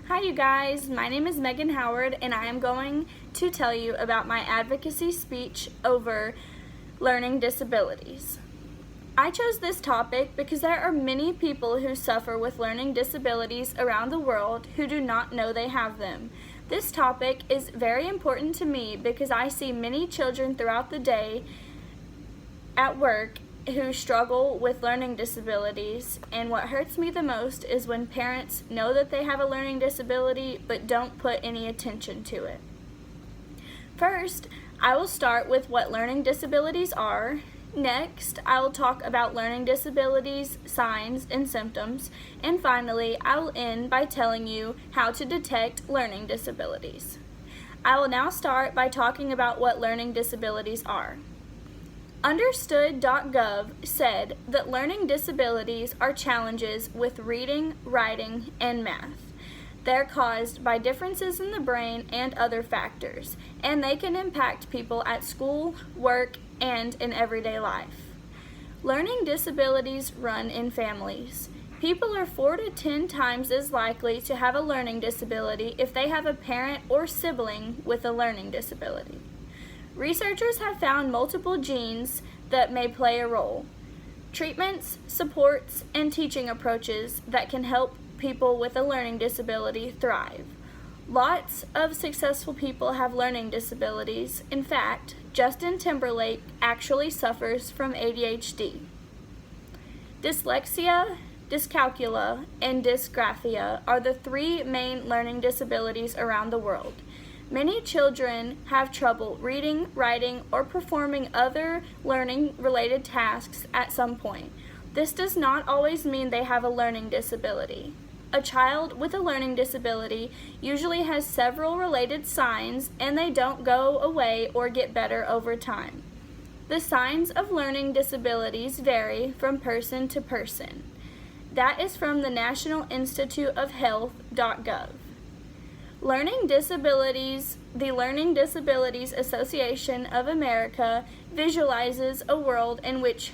Hi you guys, my name is Megan Howard and I am going to tell you about my advocacy speech over learning disabilities. I chose this topic because there are many people who suffer with learning disabilities around the world who do not know they have them. This topic is very important to me because I see many children throughout the day at work who struggle with learning disabilities, and what hurts me the most is when parents know that they have a learning disability but don't put any attention to it. First, I will start with what learning disabilities are. Next, I will talk about learning disabilities, signs, and symptoms. And finally, I will end by telling you how to detect learning disabilities. I will now start by talking about what learning disabilities are. Understood.gov said that learning disabilities are challenges with reading, writing, and math. They're caused by differences in the brain and other factors, and they can impact people at school, work, and in everyday life. Learning disabilities run in families. People are 4 to 10 times as likely to have a learning disability if they have a parent or sibling with a learning disability. Researchers have found multiple genes that may play a role. Treatments, supports, and teaching approaches that can help people with a learning disability thrive. Lots of successful people have learning disabilities. In fact, Justin Timberlake actually suffers from ADHD. Dyslexia, dyscalculia, and dysgraphia are the 3 main learning disabilities around the world. Many children have trouble reading, writing, or performing other learning-related tasks at some point. This does not always mean they have a learning disability. A child with a learning disability usually has several related signs, and they don't go away or get better over time. The signs of learning disabilities vary from person to person. That is from the National Institute of Health.gov. The Learning Disabilities Association of America visualizes a world in which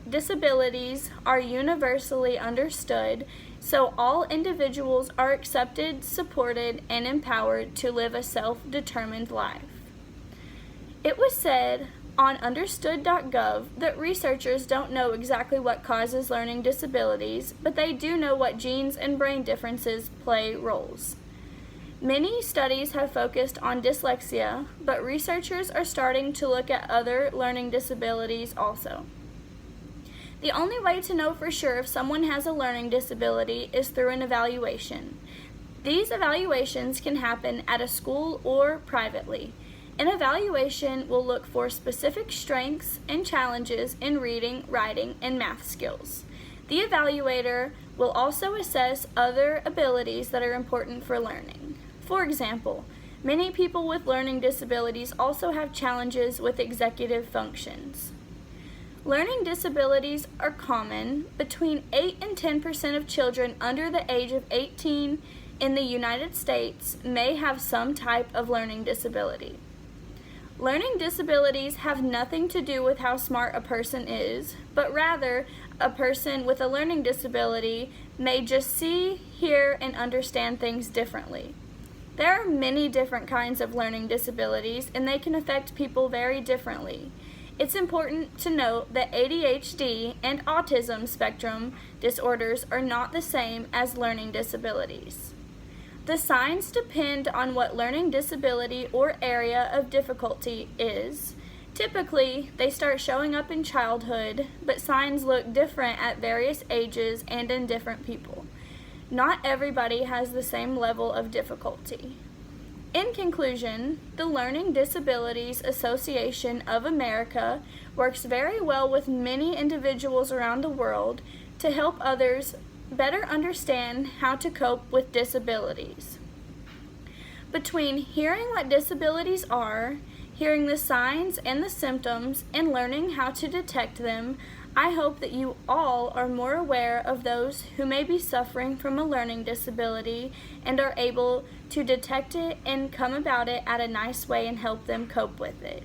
disabilities are universally understood, so all individuals are accepted, supported, and empowered to live a self-determined life. It was said on Understood.gov that researchers don't know exactly what causes learning disabilities, but they do know what genes and brain differences play roles. Many studies have focused on dyslexia, but researchers are starting to look at other learning disabilities also. The only way to know for sure if someone has a learning disability is through an evaluation. These evaluations can happen at a school or privately. An evaluation will look for specific strengths and challenges in reading, writing, and math skills. The evaluator will also assess other abilities that are important for learning. For example, many people with learning disabilities also have challenges with executive functions. Learning disabilities are common. Between 8 and 10% of children under the age of 18 in the United States may have some type of learning disability. Learning disabilities have nothing to do with how smart a person is, but rather a person with a learning disability may just see, hear, and understand things differently. There are many different kinds of learning disabilities, and they can affect people very differently. It's important to note that ADHD and autism spectrum disorders are not the same as learning disabilities. The signs depend on what learning disability or area of difficulty is. Typically, they start showing up in childhood, but signs look different at various ages and in different people. Not everybody has the same level of difficulty. In conclusion, the Learning Disabilities Association of America works very well with many individuals around the world to help others better understand how to cope with disabilities. Between hearing what disabilities are, hearing the signs and the symptoms, and learning how to detect them, I hope that you all are more aware of those who may be suffering from a learning disability and are able to detect it and come about it at a nice way and help them cope with it.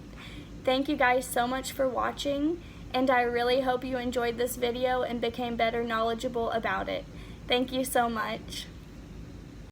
Thank you guys so much for watching, and I really hope you enjoyed this video and became better knowledgeable about it. Thank you so much.